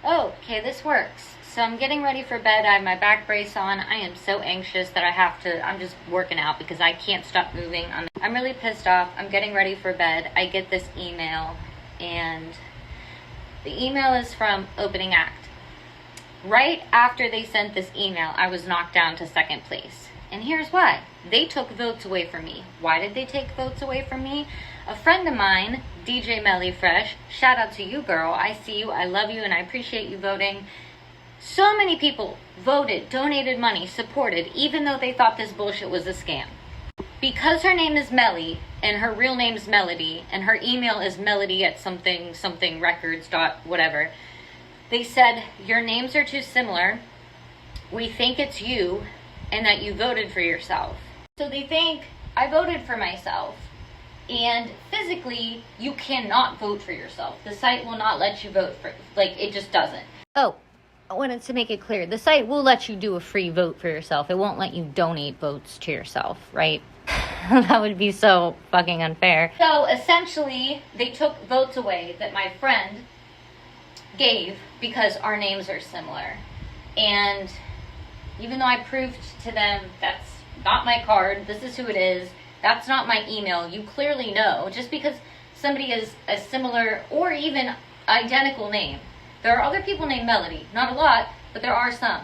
Oh, okay, this works. So I'm getting ready for bed. I have my back brace on. I am so anxious that I'm just working out because I can't stop moving. I'm really pissed off. I'm getting ready for bed. I get this email, and the email is from Opening Act. Right after they sent this email, I was knocked down to second place. And here's why. They took votes away from me. Why did they take votes away from me? A friend of mine, DJ Melly Fresh, shout out to you, girl. I see you, I love you, and I appreciate you voting. So many people voted, donated money, supported, even though they thought this bullshit was a scam. Because her name is Melly, and her real name's Melody, and her email is melody at something records dot whatever, they said, your names are too similar. We think it's you, and that you voted for yourself. So they think I voted for myself. And physically, you cannot vote for yourself. The site will not let you vote for, it just doesn't. Oh, I wanted to make it clear. The site will let you do a free vote for yourself. It won't let you donate votes to yourself, right? That would be so fucking unfair. So essentially, they took votes away that my friend gave because our names are similar. And even though I proved to them that's not my card, this is who it is, that's not my email, you clearly know, just because somebody is a similar or even identical name. There are other people named Melody. Not a lot, but there are some.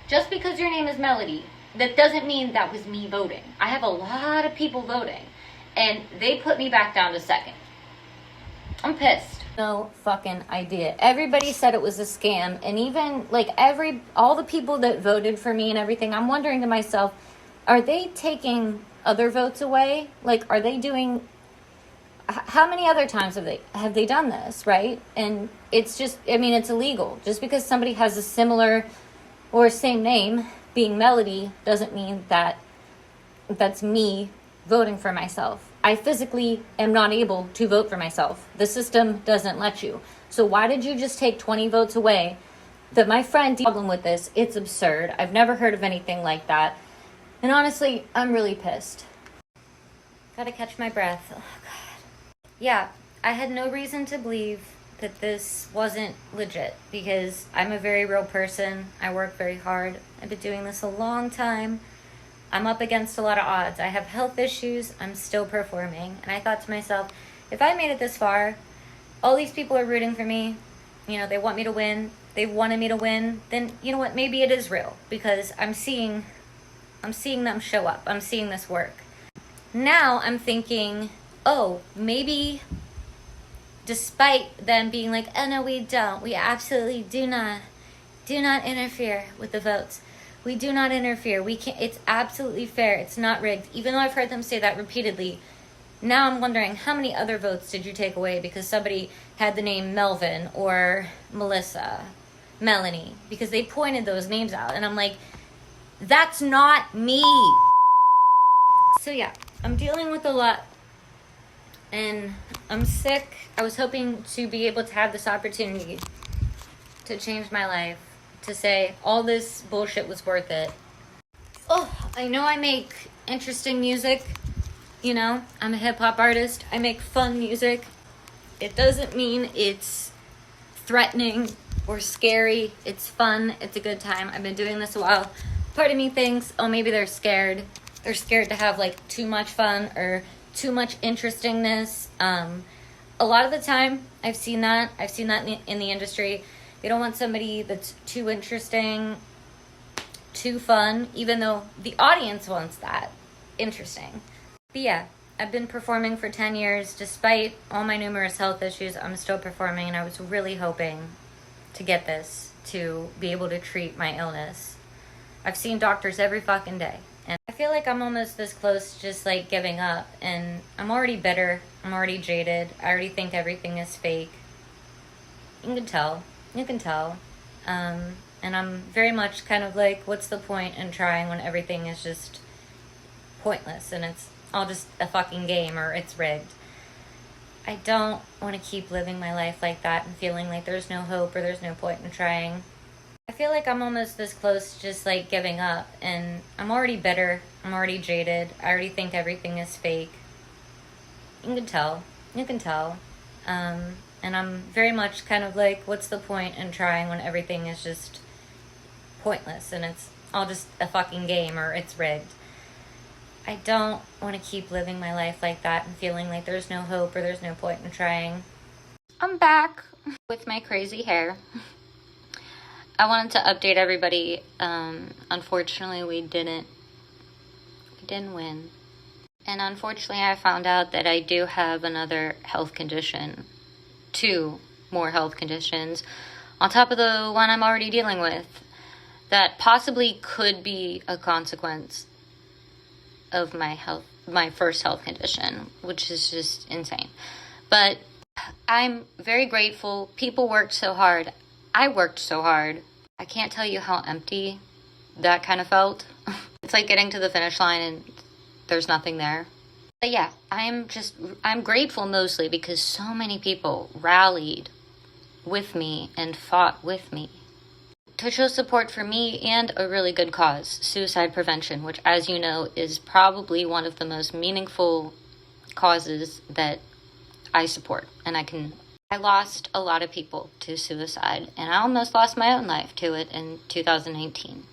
Just because your name is Melody, that doesn't mean that was me voting. I have a lot of people voting, and they put me back down to second. I'm pissed. No fucking idea. Everybody said it was a scam, and even all the people that voted for me and everything, I'm wondering to myself, are they taking other votes away? Are they doing, how many other times have they done this, right? And it's just, it's illegal. Just because somebody has a similar or same name, being Melody, doesn't mean that that's me voting for myself. I physically am not able to vote for myself. The system doesn't let you. So why did you just take 20 votes away? That my friend problem with this, it's absurd. I've never heard of anything like that. And honestly, I'm really pissed. Gotta catch my breath. Oh, God. Yeah, I had no reason to believe that this wasn't legit because I'm a very real person. I work very hard. I've been doing this a long time. I'm up against a lot of odds. I have health issues. I'm still performing. And I thought to myself, if I made it this far, all these people are rooting for me. They want me to win. They wanted me to win. Then, you know what? Maybe it is real because I'm seeing them show up. I'm seeing this work. Now I'm thinking, oh, maybe despite them being like, oh no, we don't. We absolutely do not interfere with the votes. We do not interfere. We can't. It's absolutely fair. It's not rigged. Even though I've heard them say that repeatedly, now I'm wondering how many other votes did you take away because somebody had the name Melvin or Melissa, Melanie, because they pointed those names out. And I'm like, that's not me. So yeah, I'm dealing with a lot and I'm sick. I was hoping to be able to have this opportunity to change my life, to say all this bullshit was worth it. Oh, I know I make interesting music. I'm a hip-hop artist. I make fun music. It doesn't mean it's threatening or scary. It's fun. It's a good time. I've been doing this a while. Part of me thinks, oh, maybe they're scared. They're scared to have too much fun or too much interestingness. A lot of the time, I've seen that in the industry. They don't want somebody that's too interesting, too fun, even though the audience wants that interesting. But yeah, I've been performing for 10 years. Despite all my numerous health issues, I'm still performing, and I was really hoping to get this to be able to treat my illness. I've seen doctors every fucking day, and I feel like I'm almost this close to just giving up, and I'm already bitter. I'm already jaded. I already think everything is fake. You can tell. And I'm very much kind of what's the point in trying when everything is just pointless and it's all just a fucking game or it's rigged. I don't want to keep living my life like that and feeling like there's no hope or there's no point in trying. I feel like I'm almost this close to just giving up, and I'm already bitter. I'm already jaded. I already think everything is fake. You can tell. And I'm very much kind of like, what's the point in trying when everything is just pointless and it's all just a fucking game or it's rigged? I don't want to keep living my life like that and feeling like there's no hope or there's no point in trying. I'm back with my crazy hair. I wanted to update everybody. Unfortunately, we didn't win. And unfortunately, I found out that I do have another health condition. 2 more health conditions on top of the one I'm already dealing with that possibly could be a consequence of my first health condition, which is just insane. But I'm very grateful. People worked so hard. I worked so hard. I can't tell you how empty that kind of felt. It's like getting to the finish line and there's nothing there. But yeah, I'm grateful mostly because so many people rallied with me and fought with me to show support for me and a really good cause, suicide prevention, which, as you know, is probably one of the most meaningful causes that I support. And I lost a lot of people to suicide, and I almost lost my own life to it in 2018.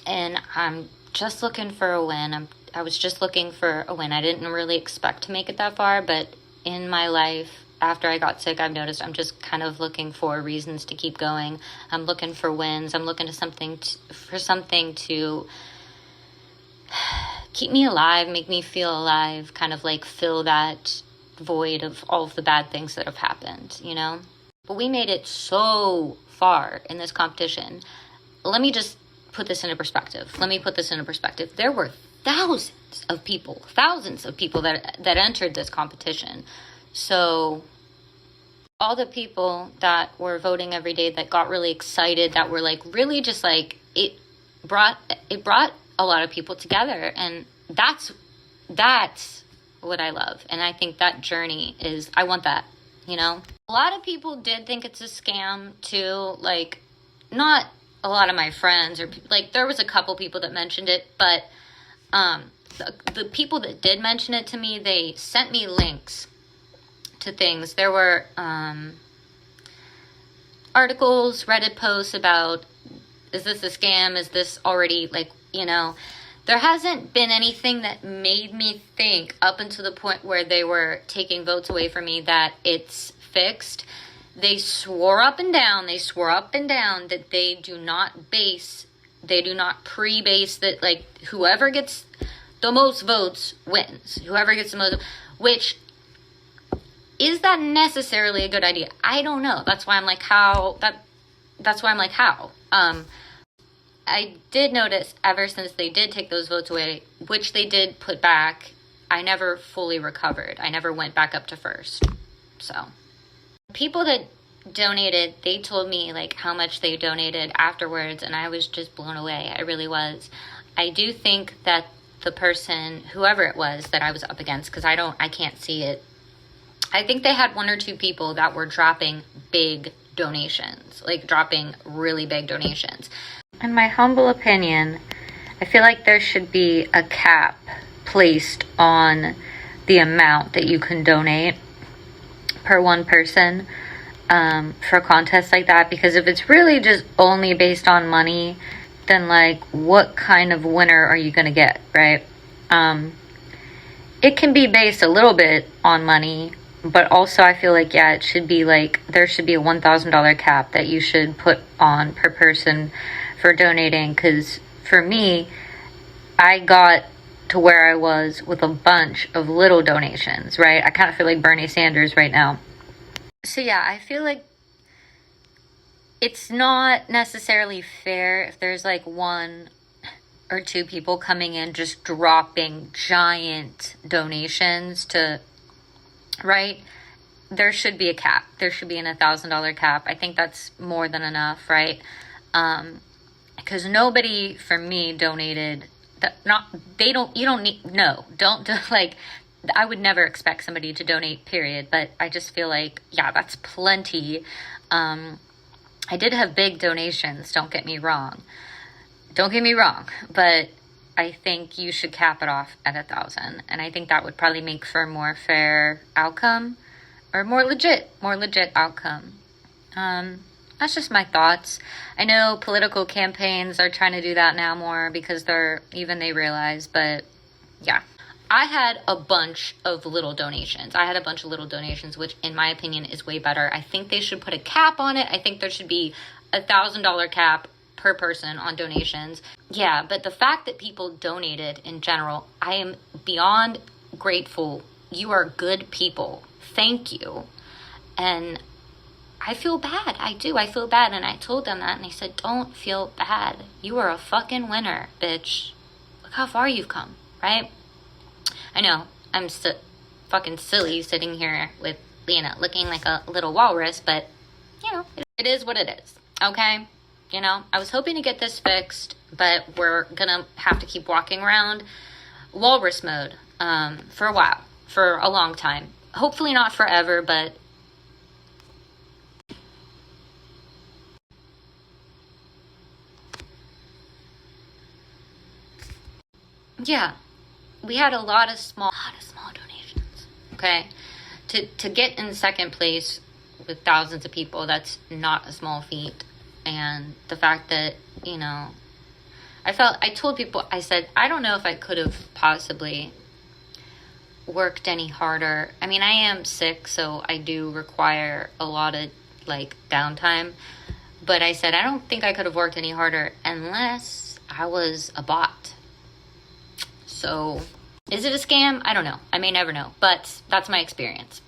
And I'm just looking for a win. I was just looking for a win. I didn't really expect to make it that far, but in my life, after I got sick, I've noticed I'm just kind of looking for reasons to keep going. I'm looking for wins. I'm looking for something to keep me alive, make me feel alive, kind of like fill that void of all of the bad things that have happened, you know? But we made it so far in this competition. Let me just put this into perspective. There were thousands of people that entered this competition. So all the people that were voting every day, that got really excited, that were like really just like, it brought a lot of people together, and that's what I love. And I think that journey I want that, you know? A lot of people did think it's a scam too, like, not a lot of my friends, or like, there was a couple people that mentioned it, but the people that did mention it to me, they sent me links to things. There were articles, Reddit posts about, is this a scam? Is this already, like, you know? There hasn't been anything that made me think, up until the point where they were taking votes away from me, that it's fixed. They swore up and down that they do not pre-base that, like, whoever gets the most votes wins. Which, is that necessarily a good idea? I don't know. That's why I'm like, how? I did notice, ever since they did take those votes away, which they did put back, I never fully recovered. I never went back up to first. So, people that donated, they told me, like, how much they donated afterwards, and I was just blown away. I really was. I do think that the person, whoever it was that I was up against, because I can't see it, I think they had 1 or 2 people that were dropping big donations, like dropping really big donations. In my humble opinion, I feel like there should be a cap placed on the amount that you can donate per one person for contests like that, because if it's really just only based on money, then, like, what kind of winner are you going to get, right? It can be based a little bit on money, but also I feel like, yeah, it should be like, there should be a $1,000 cap that you should put on per person for donating, because for me, I got to where I was with a bunch of little donations, right? I kind of feel like Bernie Sanders right now. So yeah, I feel like it's not necessarily fair if there's like 1 or 2 people coming in just dropping giant donations to, right? There should be a cap. There should be an $1,000 cap. I think that's more than enough, right? Because nobody, for me, donated. Like, I would never expect somebody to donate, period. But I just feel like, yeah, that's plenty. I did have big donations, don't get me wrong. But I think you should cap it off at 1,000. And I think that would probably make for a more fair outcome, or more legit outcome. That's just my thoughts. I know political campaigns are trying to do that now more because they realize, but yeah. I had a bunch of little donations. Which in my opinion is way better. I think they should put a cap on it. I think there should be $1,000 cap per person on donations. Yeah, but the fact that people donated in general, I am beyond grateful. You are good people. Thank you. And I feel bad. I do. I feel bad. And I told them that, and they said, don't feel bad. You are a fucking winner, bitch. Look how far you've come, right? I know, I'm fucking silly sitting here with, looking like a little walrus, but, it is what it is, okay? I was hoping to get this fixed, but we're gonna have to keep walking around walrus mode for a while, for a long time. Hopefully not forever, but yeah, we had a lot of small donations, okay? To get in second place with thousands of people, that's not a small feat. And the fact that, I told people, I said, I don't know if I could have possibly worked any harder. I mean, I am sick, so I do require a lot of, downtime. But I said, I don't think I could have worked any harder unless I was a bot. So, is it a scam? I don't know. I may never know. But that's my experience.